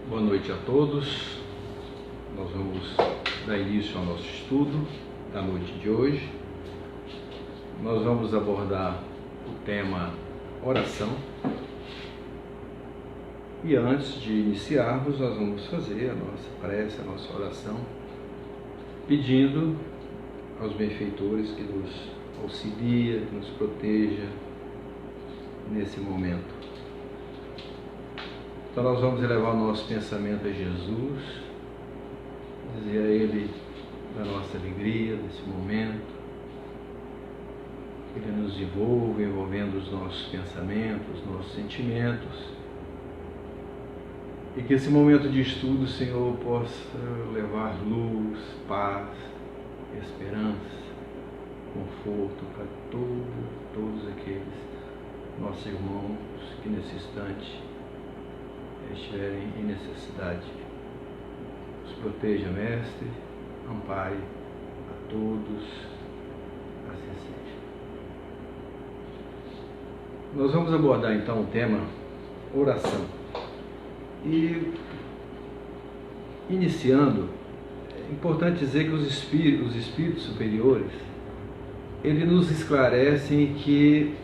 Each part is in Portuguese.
Boa noite a todos. Nós vamos dar início ao nosso estudo da noite de hoje. Nós vamos abordar o tema oração. E antes de iniciarmos, nós vamos fazer a nossa prece, a nossa oração, pedindo aos benfeitores que nos auxilia, que nos proteja nesse momento. Então nós vamos elevar o nosso pensamento a Jesus, dizer a Ele da nossa alegria desse momento, que Ele nos envolva, envolvendo os nossos pensamentos, os nossos sentimentos, e que esse momento de estudo, Senhor, possa levar luz, paz, esperança, conforto para todos aqueles nossos irmãos que nesse instante estiverem em necessidade. Os proteja, Mestre, ampare a todos, assim seja. Nós vamos abordar então o tema oração. E iniciando, é importante dizer que os espíritos superiores, eles nos esclarecem que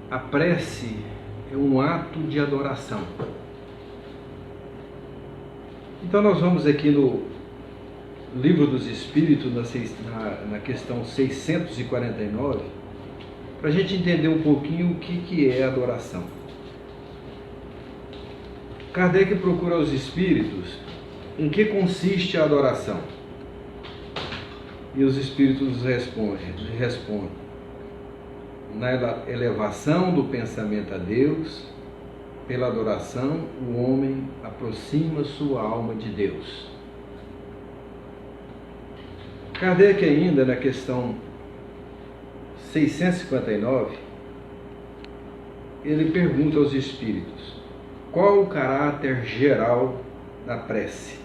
a prece é um ato de adoração. Então nós vamos aqui no Livro dos Espíritos, na questão 649, para a gente entender um pouquinho o que é adoração. Kardec procura aos espíritos em que consiste a adoração. E os espíritos respondem na elevação do pensamento a Deus. Pela adoração, o homem aproxima sua alma de Deus. Kardec ainda, na questão 659, ele pergunta aos espíritos: qual o caráter geral da prece?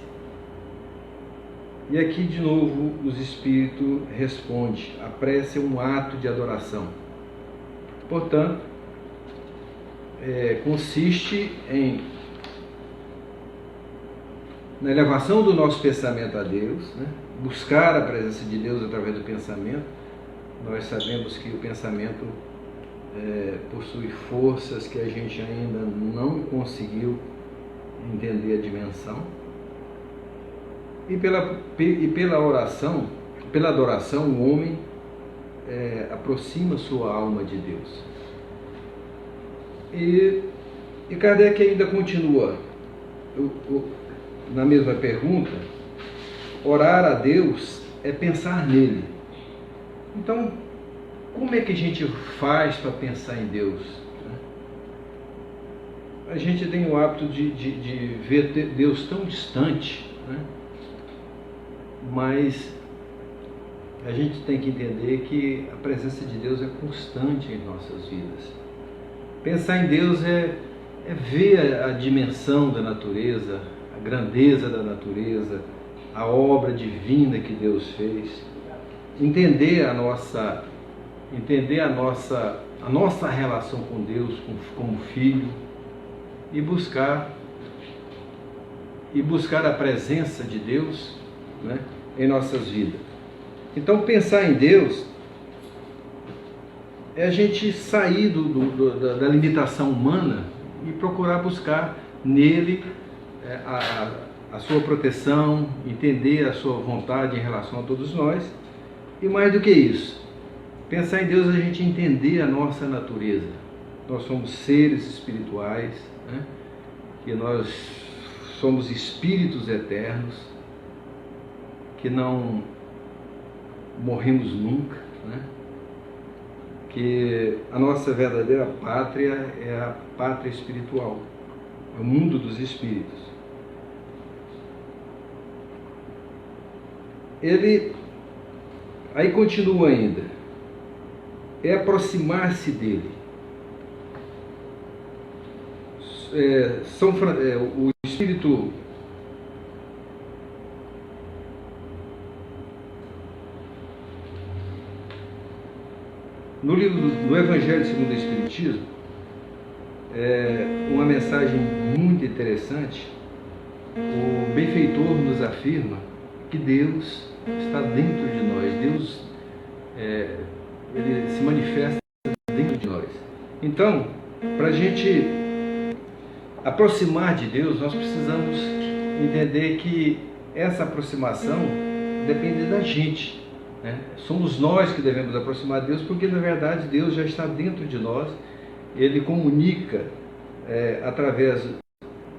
E aqui, de novo, os espíritos respondem: a prece é um ato de adoração. Portanto, consiste na elevação do nosso pensamento a Deus, né? Buscar a presença de Deus através do pensamento. Nós sabemos que o pensamento possui forças que a gente ainda não conseguiu entender a dimensão. E pela oração, pela adoração, o homem aproxima sua alma de Deus. E Kardec ainda continua na mesma pergunta: orar a Deus é pensar nele. Então, como é que a gente faz para pensar em Deus? A gente tem o hábito de ver Deus tão distante, né? Mas a gente tem que entender que a presença de Deus é constante em nossas vidas. Pensar em Deus é ver a dimensão da natureza, a grandeza da natureza, a obra divina que Deus fez, entender a nossa relação com Deus como filho, e buscar a presença de Deus, né, em nossas vidas. Então, pensar em Deus é a gente sair da limitação humana e procurar buscar nele a sua proteção, entender a sua vontade em relação a todos nós. E mais do que isso, pensar em Deus é a gente entender a nossa natureza. Nós somos seres espirituais, né? Que nós somos espíritos eternos, que não morremos nunca, né? Que a nossa verdadeira pátria é a pátria espiritual, é o mundo dos espíritos. Ele aí continua ainda: é aproximar-se dele. O Espírito no livro do Evangelho segundo o Espiritismo, uma mensagem muito interessante o benfeitor nos afirma que Deus está dentro de nós. Deus ele se manifesta dentro de nós. Então, para a gente aproximar de Deus, nós precisamos entender que essa aproximação depende da gente, né? Somos nós que devemos aproximar de Deus, porque na verdade Deus já está dentro de nós. Ele comunica através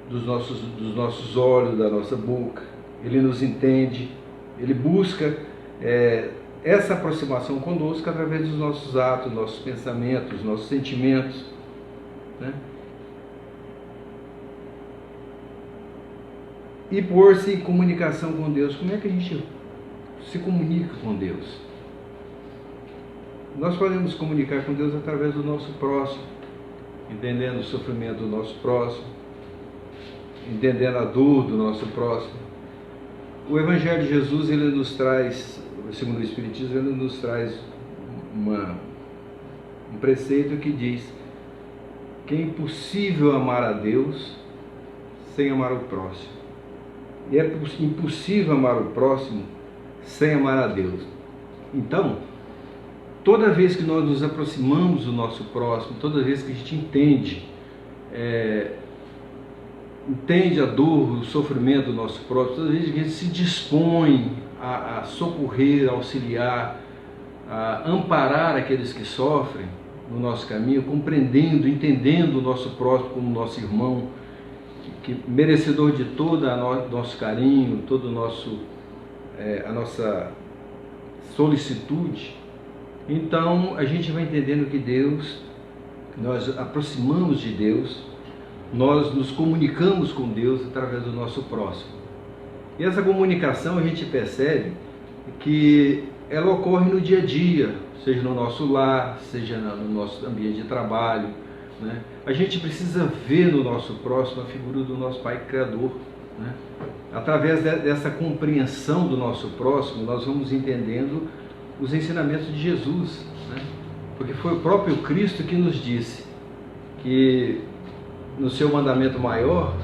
dos nossos olhos, da nossa boca. Ele nos entende, Ele busca essa aproximação conosco através dos nossos atos, nossos pensamentos, nossos sentimentos, né? E pôr-se em comunicação com Deus. Como é que a gente se comunica com Deus? Nós podemos comunicar com Deus através do nosso próximo, entendendo o sofrimento do nosso próximo, entendendo a dor do nosso próximo. O Evangelho de Jesus, ele nos traz, segundo o Espiritismo, ele nos traz um preceito que diz que é impossível amar a Deus sem amar o próximo. E é impossível amar o próximo sem amar a Deus. Então, toda vez que nós nos aproximamos do nosso próximo, toda vez que a gente entende a dor, o sofrimento do nosso próximo, toda vez que a gente se dispõe a socorrer, a auxiliar, a amparar aqueles que sofrem no nosso caminho, compreendendo, entendendo o nosso próximo como nosso irmão, que merecedor de todo o nosso carinho, todo a nossa solicitude. Então a gente vai entendendo que Deus, nós aproximamos de Deus, nós nos comunicamos com Deus através do nosso próximo. E essa comunicação a gente percebe que ela ocorre no dia a dia, seja no nosso lar, seja no nosso ambiente de trabalho, né? A gente precisa ver no nosso próximo a figura do nosso Pai Criador, né? Através dessa compreensão do nosso próximo, nós vamos entendendo os ensinamentos de Jesus, né? Porque foi o próprio Cristo que nos disse que no seu mandamento maior,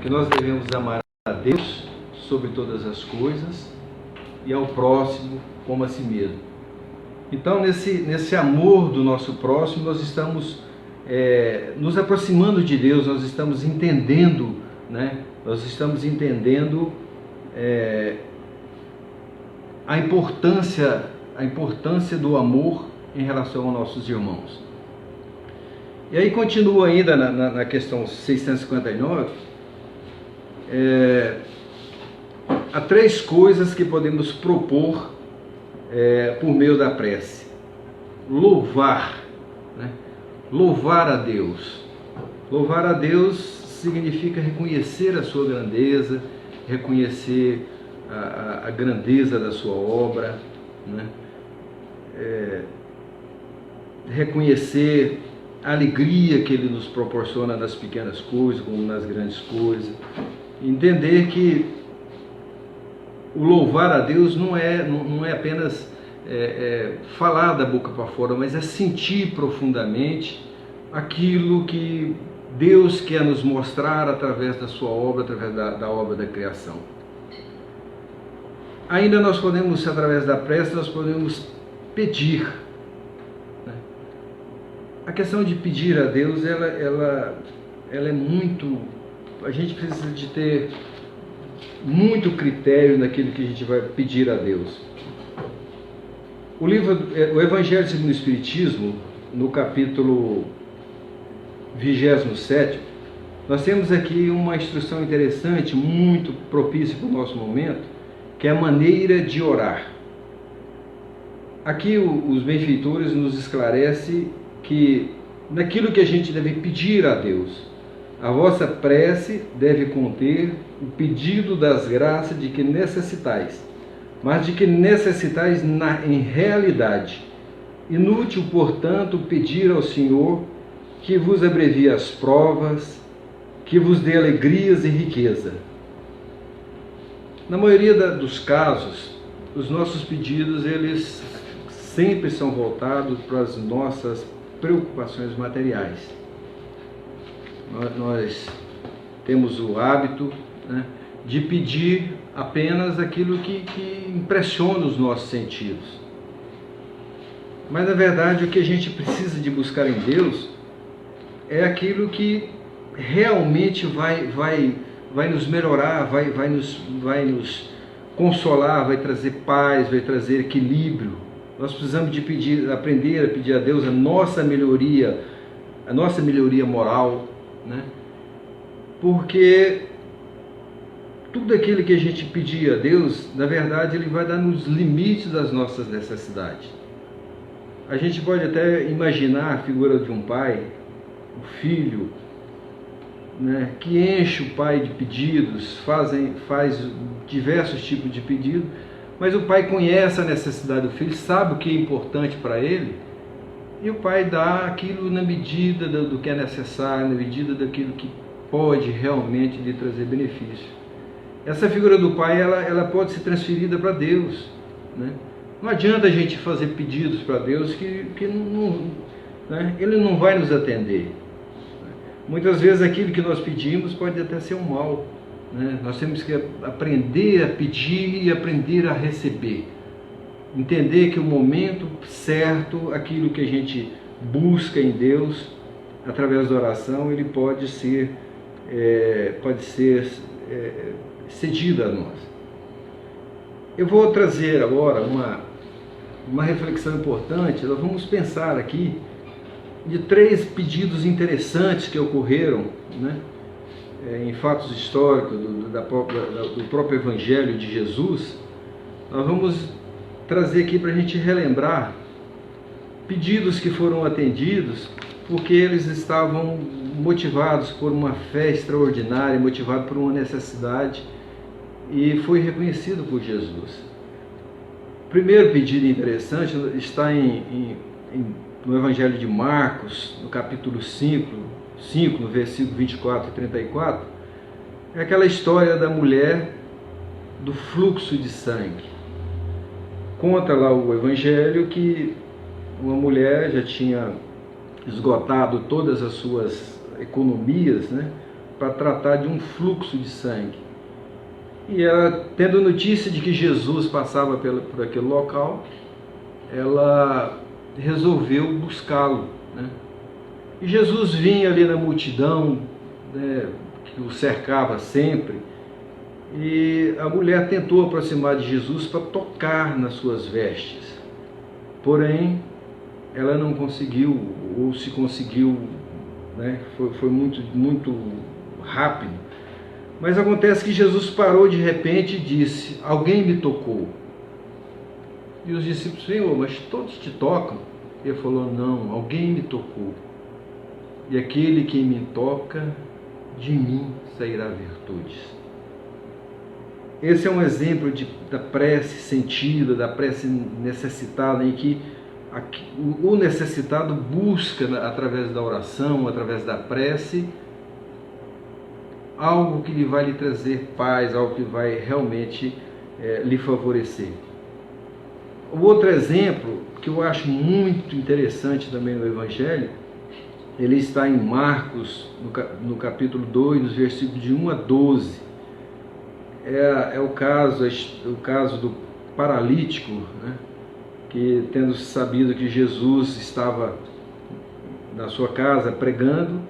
que nós devemos amar a Deus sobre todas as coisas e ao próximo como a si mesmo. Então, nesse amor do nosso próximo, nós estamos nos aproximando de Deus, nós estamos entendendo, né? Nós estamos entendendo a importância do amor em relação aos nossos irmãos. E aí continua ainda na questão 659, há 3 coisas que podemos propor por meio da prece. Louvar, né? Louvar a Deus. Louvar a Deus significa reconhecer a sua grandeza, reconhecer a grandeza da sua obra, né? Reconhecer a alegria que Ele nos proporciona nas pequenas coisas, como nas grandes coisas. Entender que o louvar a Deus não é apenas falar da boca para fora, mas é sentir profundamente aquilo que Deus quer nos mostrar através da sua obra, através da obra da criação. Ainda nós podemos, através da prece, nós podemos pedir, né? A questão de pedir a Deus, ela é muito... A gente precisa de ter muito critério naquilo que a gente vai pedir a Deus. O Evangelho segundo o Espiritismo, no capítulo 27, nós temos aqui uma instrução interessante, muito propícia para o nosso momento, que é a maneira de orar. Aqui os benfeitores nos esclarecem que naquilo que a gente deve pedir a Deus, a vossa prece deve conter o pedido das graças de que necessitais, mas de que necessitais em realidade. Inútil, portanto, pedir ao Senhor que vos abrevie as provas, que vos dê alegrias e riqueza. Na maioria dos casos, os nossos pedidos, eles sempre são voltados para as nossas preocupações materiais. Nós temos o hábito, né, de pedir apenas aquilo que impressiona os nossos sentidos. Mas, na verdade, o que a gente precisa de buscar em Deus é aquilo que realmente vai nos melhorar, vai nos consolar, vai trazer paz, vai trazer equilíbrio. Nós precisamos de aprender a pedir a Deus a nossa melhoria moral, né? Porque tudo aquilo que a gente pedir a Deus, na verdade, Ele vai dar nos limites das nossas necessidades. A gente pode até imaginar a figura de um pai, um filho, né, que enche o pai de pedidos, faz diversos tipos de pedidos, mas o pai conhece a necessidade do filho, sabe o que é importante para ele, e o pai dá aquilo na medida do que é necessário, na medida daquilo que pode realmente lhe trazer benefício. Essa figura do pai, ela pode ser transferida para Deus, né? Não adianta a gente fazer pedidos para Deus que não, né, Ele não vai nos atender. Muitas vezes aquilo que nós pedimos pode até ser um mal, né? Nós temos que aprender a pedir e aprender a receber. Entender que o momento certo, aquilo que a gente busca em Deus, através da oração, ele pode ser cedido a nós. Eu vou trazer agora uma reflexão importante. Nós vamos pensar aqui de 3 pedidos interessantes que ocorreram, né, em fatos históricos do próprio Evangelho de Jesus. Nós vamos trazer aqui para a gente relembrar pedidos que foram atendidos porque eles estavam motivados por uma fé extraordinária, motivados por uma necessidade, e foi reconhecido por Jesus. O primeiro pedido interessante está no Evangelho de Marcos, no capítulo 5, no versículo 24 e 34, é aquela história da mulher do fluxo de sangue. Conta lá o Evangelho que uma mulher já tinha esgotado todas as suas economias, né, para tratar de um fluxo de sangue. E ela, tendo notícia de que Jesus passava por aquele local, ela resolveu buscá-lo, né? E Jesus vinha ali na multidão, né, que o cercava sempre, e a mulher tentou aproximar de Jesus para tocar nas suas vestes. Porém, ela não conseguiu, ou se conseguiu, né, foi muito rápido. Mas acontece que Jesus parou de repente e disse: alguém me tocou. E os discípulos: Senhor, mas todos te tocam? Ele falou: não, alguém me tocou. E aquele que me toca, de mim sairá virtudes. Esse é um exemplo da prece sentida, da prece necessitada, em que o necessitado busca, através da oração, através da prece, algo que vai lhe trazer paz, algo que vai realmente lhe favorecer. O outro exemplo, que eu acho muito interessante também no Evangelho, ele está em Marcos, no capítulo 2, nos versículos de 1 a 12. É o caso do paralítico, né, que, tendo sabido que Jesus estava na sua casa pregando,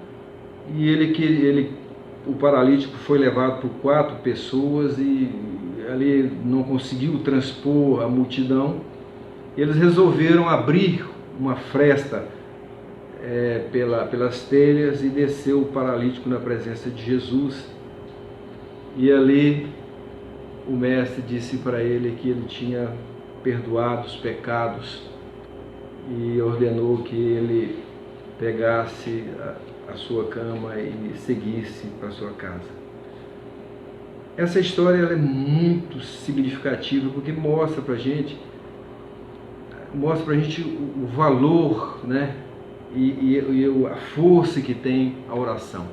e o paralítico foi levado por 4 pessoas e ali não conseguiu transpor a multidão. Eles resolveram abrir uma fresta pelas telhas e desceu o paralítico na presença de Jesus. E ali o mestre disse para ele que ele tinha perdoado os pecados e ordenou que ele pegasse a sua cama e seguisse para sua casa. Essa história ela é muito significativa porque mostra para a gente o valor, né, e a força que tem a oração.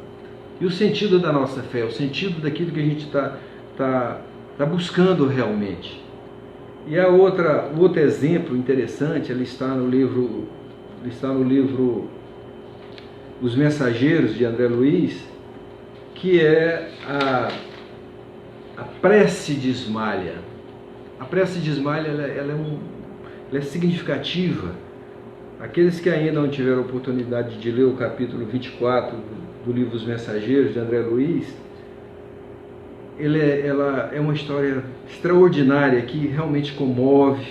E o sentido da nossa fé, o sentido daquilo que a gente está buscando realmente. E o outro exemplo interessante, ele está no livro Os Mensageiros, de André Luiz, que é a prece de Ismalha. A prece de Ismalha ela é significativa. Aqueles que ainda não tiveram oportunidade de ler o capítulo 24 do livro Os Mensageiros, de André Luiz, ela é uma história extraordinária que realmente comove,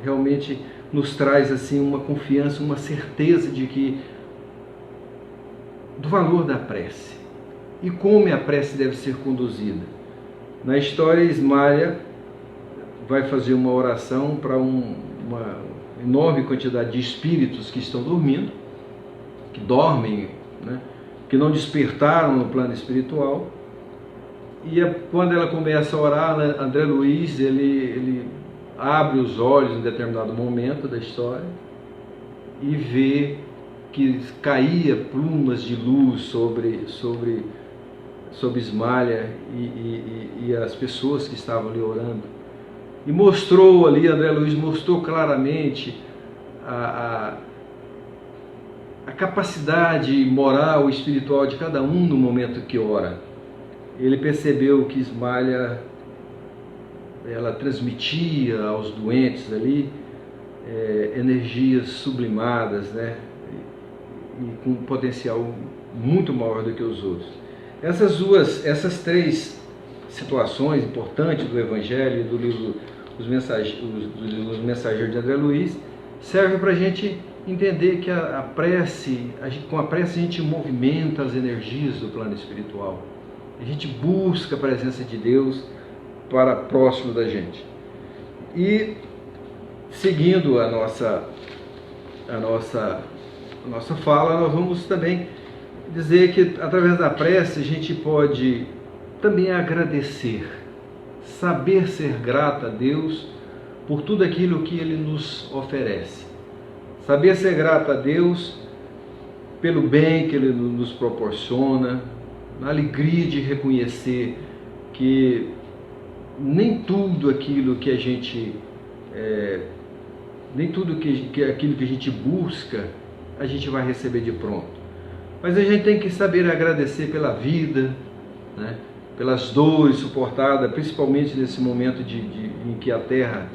realmente nos traz assim uma confiança, uma certeza do valor da prece e como a prece deve ser conduzida. Na história, Ismalha vai fazer uma oração para uma enorme quantidade de espíritos que estão dormindo, que dormem, né, que não despertaram no plano espiritual. E quando ela começa a orar, André Luiz ele abre os olhos em determinado momento da história e vê que caía plumas de luz sobre Ismalha e as pessoas que estavam ali orando. E mostrou ali, André Luiz mostrou claramente a capacidade moral e espiritual de cada um no momento que ora. Ele percebeu que Ismalha ela transmitia aos doentes ali energias sublimadas, né? E com um potencial muito maior do que os outros. Essas três situações importantes do Evangelho e do livro Os Mensageiros de André Luiz servem para a gente entender que com a prece a gente movimenta as energias do plano espiritual. A gente busca a presença de Deus para próximo da gente. E seguindo a nossa fala, nós vamos também dizer que através da prece a gente pode também agradecer, saber ser grato a Deus por tudo aquilo que Ele nos oferece. Saber ser grato a Deus pelo bem que Ele nos proporciona, na alegria de reconhecer que nem tudo aquilo que a gente aquilo que a gente busca a gente vai receber de pronto. Mas a gente tem que saber agradecer pela vida, né? Pelas dores suportadas, principalmente nesse momento em que a Terra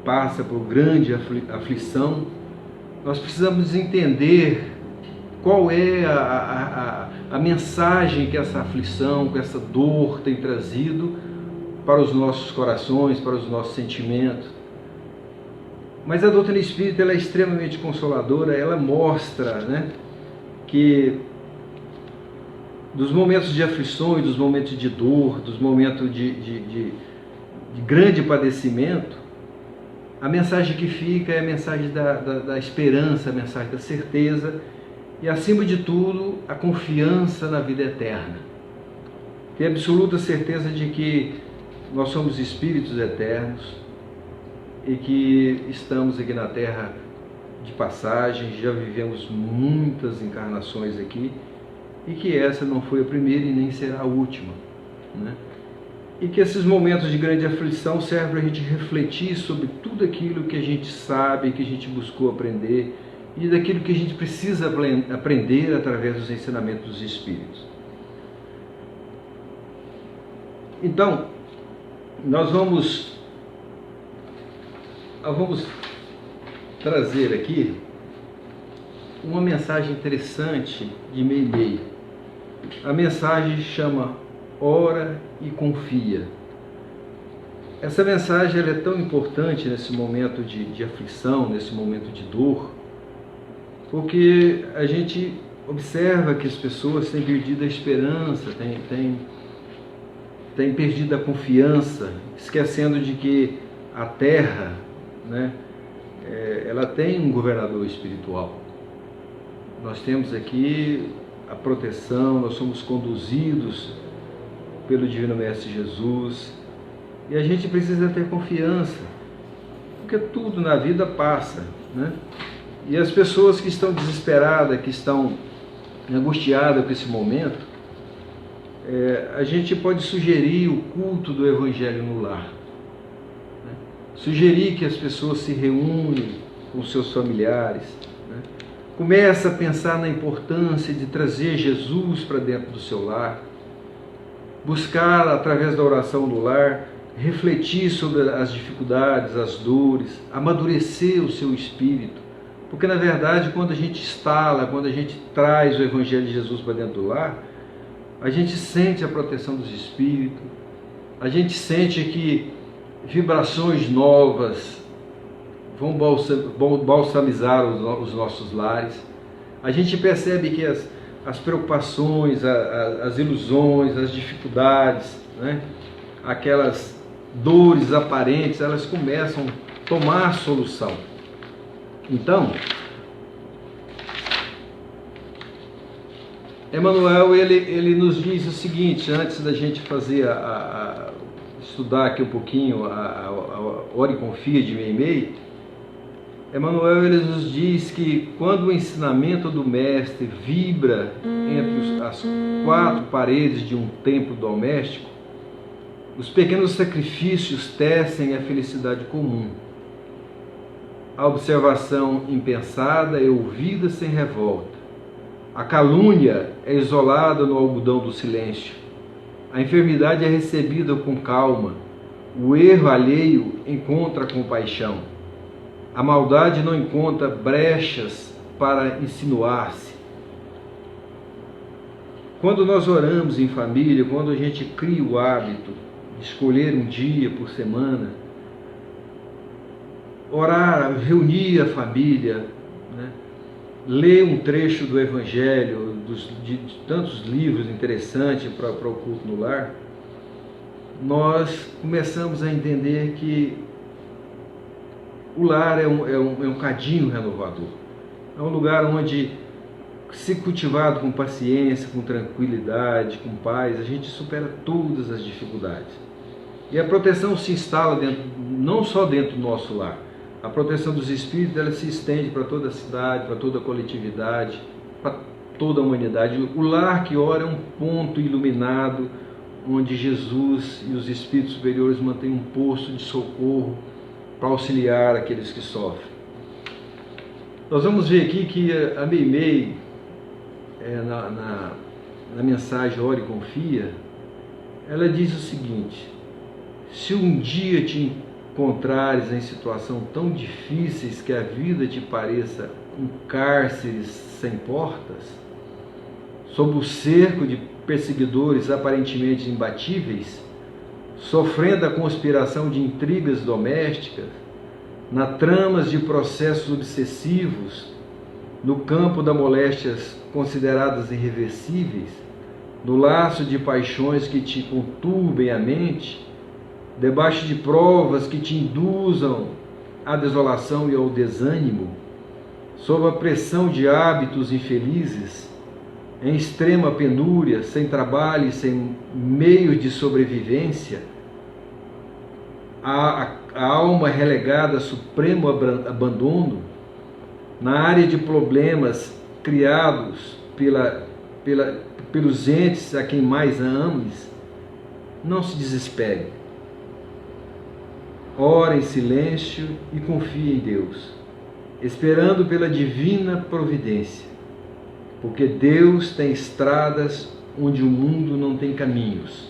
passa por grande aflição. Nós precisamos entender qual é a mensagem que essa aflição, que essa dor tem trazido para os nossos corações, para os nossos sentimentos. Mas a doutrina espírita ela é extremamente consoladora, ela mostra, né, que dos momentos de aflição e dos momentos de dor, dos momentos de grande padecimento, a mensagem que fica é a mensagem da esperança, a mensagem da certeza e, acima de tudo, a confiança na vida eterna. Ter absoluta certeza de que nós somos espíritos eternos e que estamos aqui na Terra de passagem, já vivemos muitas encarnações aqui e que essa não foi a primeira e nem será a última, né? E que esses momentos de grande aflição servem para a gente refletir sobre tudo aquilo que a gente sabe, que a gente buscou aprender e daquilo que a gente precisa aprender através dos ensinamentos dos Espíritos. Então, nós vamos trazer aqui uma mensagem interessante de Meimei. A mensagem chama Ora e Confia. Essa mensagem ela é tão importante nesse momento de aflição, nesse momento de dor, porque a gente observa que as pessoas têm perdido a esperança, têm perdido a confiança, esquecendo de que a Terra, né, ela tem um governador espiritual. Nós temos aqui a proteção, nós somos conduzidos pelo Divino Mestre Jesus e a gente precisa ter confiança, porque tudo na vida passa, né? E as pessoas que estão desesperadas, que estão angustiadas com esse momento, a gente pode sugerir o culto do Evangelho no lar, né? Sugerir que as pessoas se reúnem com seus familiares, né? Começa a pensar na importância de trazer Jesus para dentro do seu lar, buscar, através da oração do lar, refletir sobre as dificuldades, as dores, amadurecer o seu espírito. Porque, na verdade, quando a gente instala, quando a gente traz o Evangelho de Jesus para dentro do lar, a gente sente a proteção dos espíritos, a gente sente que vibrações novas vão balsamizar os nossos lares. A gente percebe que as preocupações, as ilusões, as dificuldades, né, aquelas dores aparentes, elas começam a tomar solução. Então, Emmanuel, ele nos diz o seguinte, antes da gente fazer estudar aqui um pouquinho a Ore e Confia de Meimei, Emmanuel, ele nos diz que quando o ensinamento do Mestre vibra entre as quatro paredes de um templo doméstico, os pequenos sacrifícios tecem a felicidade comum. A observação impensada é ouvida sem revolta. A calúnia é isolada no algodão do silêncio. A enfermidade é recebida com calma. O erro alheio encontra compaixão. A maldade não encontra brechas para insinuar-se. Quando nós oramos em família, quando a gente cria o hábito de escolher um dia por semana, orar, reunir a família, né? Ler um trecho do Evangelho, de tantos livros interessantes para o culto no lar, nós começamos a entender que o lar é um cadinho renovador. É um lugar onde, se cultivado com paciência, com tranquilidade, com paz, a gente supera todas as dificuldades. E a proteção se instala não só dentro do nosso lar. A proteção dos espíritos, ela se estende para toda a cidade, para toda a coletividade, para toda a humanidade. O lar que ora é um ponto iluminado, onde Jesus e os espíritos superiores mantêm um posto de socorro para auxiliar aqueles que sofrem. Nós vamos ver aqui que a Meimei, na mensagem Ore e Confia, ela diz o seguinte: se um dia te encontrares em situação tão difíceis que a vida te pareça um cárcere sem portas, sob o cerco de perseguidores aparentemente imbatíveis, sofrendo a conspiração de intrigas domésticas, na tramas de processos obsessivos, no campo das moléstias consideradas irreversíveis, no laço de paixões que te conturbem a mente, debaixo de provas que te induzam à desolação e ao desânimo, sob a pressão de hábitos infelizes, em extrema penúria, sem trabalho e sem meios de sobrevivência, a alma relegada a supremo abandono, na área de problemas criados pelos entes a quem mais ames, não se desespere. Ora em silêncio e confie em Deus, esperando pela divina providência, porque Deus tem estradas onde o mundo não tem caminhos.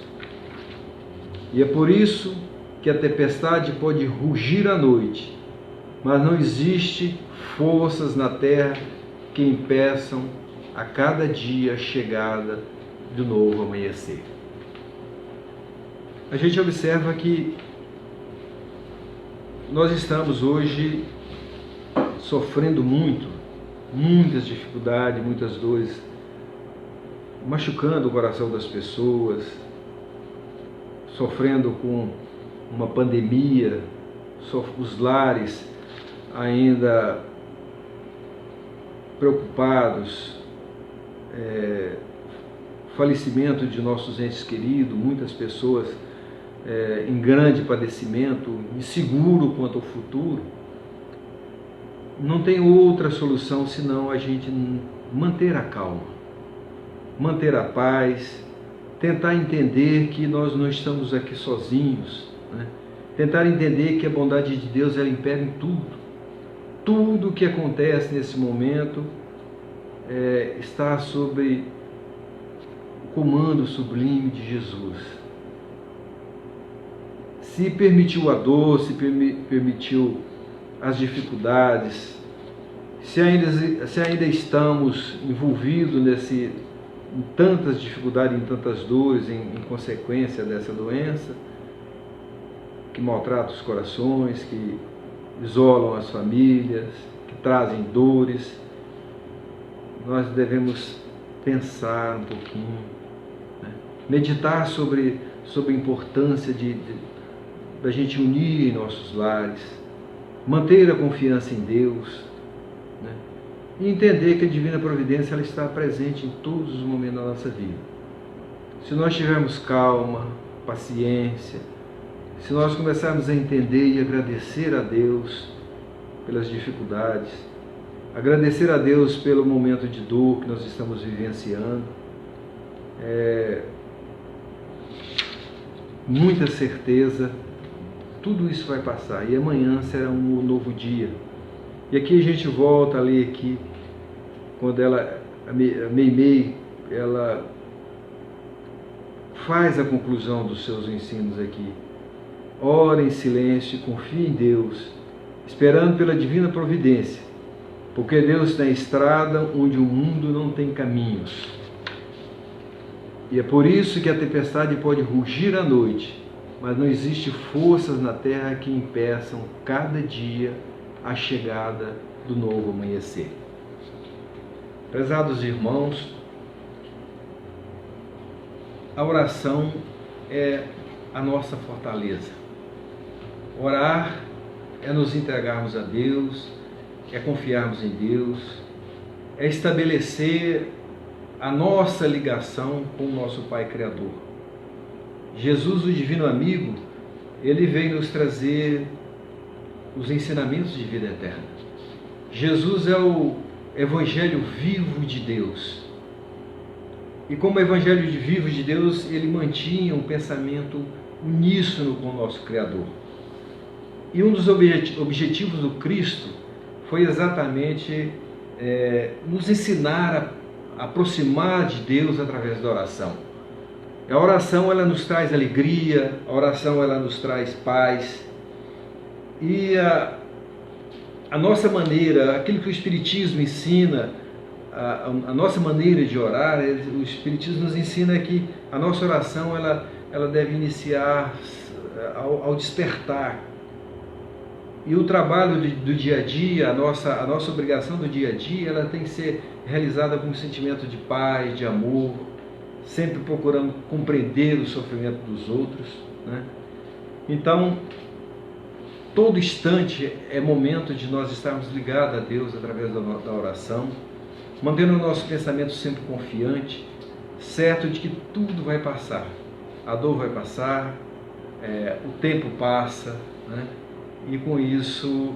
E é por isso que a tempestade pode rugir à noite, mas não existe forças na terra que impeçam a cada dia a chegada do novo amanhecer. A gente observa que nós estamos hoje sofrendo muitas dificuldades, muitas dores, machucando o coração das pessoas, sofrendo com uma pandemia, os lares ainda preocupados, falecimento de nossos entes queridos, muitas pessoas em grande padecimento, inseguro quanto ao futuro. Não tem outra solução senão a gente manter a calma, manter a paz, tentar entender que nós não estamos aqui sozinhos, né? Tentar entender que a bondade de Deus, ela impera em tudo. Tudo o que acontece nesse momento está sob o comando sublime de Jesus. Se permitiu a dor, se permitiu as dificuldades, se ainda estamos envolvidos em tantas dificuldades, em tantas dores, em consequência dessa doença, que maltrata os corações, que isolam as famílias, que trazem dores, nós devemos pensar um pouquinho, né? Meditar sobre a importância da gente unir nossos lares, manter a confiança em Deus, né? E entender que a Divina Providência ela está presente em todos os momentos da nossa vida. Se nós tivermos calma, paciência, se nós começarmos a entender e agradecer a Deus pelas dificuldades, agradecer a Deus pelo momento de dor que nós estamos vivenciando, muita certeza, tudo isso vai passar e amanhã será um novo dia. E aqui a gente volta a ler aqui, quando a Meimei, ela faz a conclusão dos seus ensinos aqui. Ora em silêncio e confie em Deus, esperando pela divina providência, porque Deus tem estrada onde o mundo não tem caminhos. E é por isso que a tempestade pode rugir à noite, mas não existe forças na terra que impeçam cada dia a chegada do novo amanhecer. Prezados irmãos, a oração é a nossa fortaleza. Orar é nos entregarmos a Deus, é confiarmos em Deus, é estabelecer a nossa ligação com o nosso Pai Criador. Jesus, o Divino Amigo, ele veio nos trazer os ensinamentos de vida eterna. Jesus é o Evangelho vivo de Deus. E como Evangelho vivo de Deus, ele mantinha um pensamento uníssono com o nosso Criador. E um dos objetivos do Cristo foi exatamente nos ensinar a aproximar de Deus através da oração. A oração ela nos traz alegria, a oração ela nos traz paz. E a nossa maneira, aquilo que o Espiritismo ensina, a nossa maneira de orar, o Espiritismo nos ensina que a nossa oração ela deve iniciar ao despertar. E o trabalho do dia a dia, a nossa obrigação do dia a dia, ela tem que ser realizada com um sentimento de paz, de amor, sempre procurando compreender o sofrimento dos outros, né? Então, todo instante é momento de nós estarmos ligados a Deus através da oração, mantendo o nosso pensamento sempre confiante, certo de que tudo vai passar. A dor vai passar, o tempo passa, né? E com isso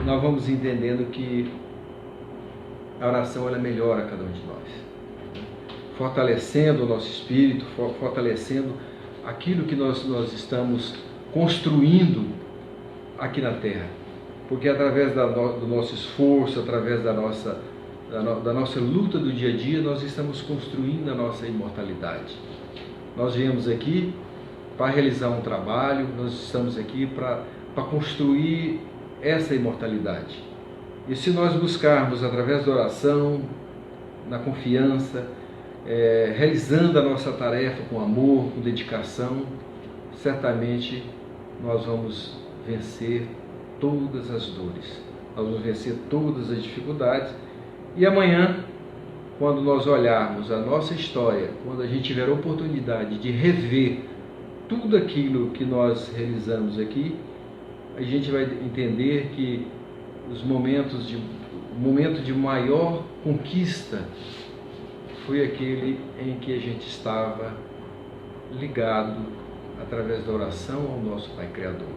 nós vamos entendendo que a oração ela melhora cada um de nós, fortalecendo o nosso espírito, fortalecendo aquilo que nós estamos construindo aqui na Terra, porque através do nosso esforço, através da nossa luta do dia a dia, nós estamos construindo a nossa imortalidade. Nós viemos aqui para realizar um trabalho, nós estamos aqui para construir essa imortalidade. E se nós buscarmos através da oração, na confiança, realizando a nossa tarefa com amor, com dedicação, certamente nós vamos vencer todas as dores, nós vamos vencer todas as dificuldades. E amanhã, quando nós olharmos a nossa história, quando a gente tiver a oportunidade de rever tudo aquilo que nós realizamos aqui, a gente vai entender que o momento de maior conquista foi aquele em que a gente estava ligado através da oração ao nosso Pai Criador.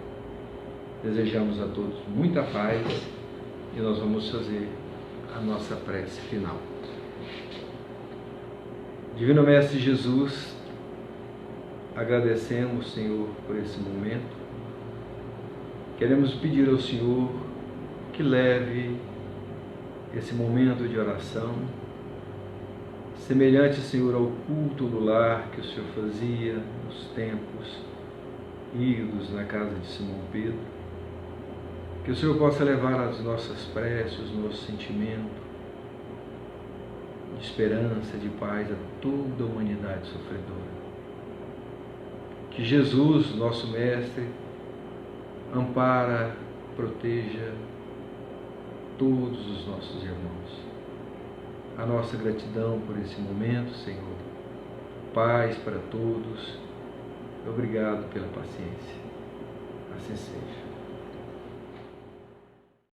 Desejamos a todos muita paz e nós vamos fazer a nossa prece final. Divino Mestre Jesus, agradecemos, Senhor, por esse momento. Queremos pedir ao Senhor que leve esse momento de oração semelhante, Senhor, ao culto no lar que o Senhor fazia nos tempos idos na casa de Simão Pedro. Que o Senhor possa levar as nossas preces, o nosso sentimento de esperança, de paz a toda a humanidade sofredora. Que Jesus, nosso Mestre, ampara, proteja todos os nossos irmãos. A nossa gratidão por esse momento, Senhor. Paz para todos. Obrigado pela paciência. Assim seja.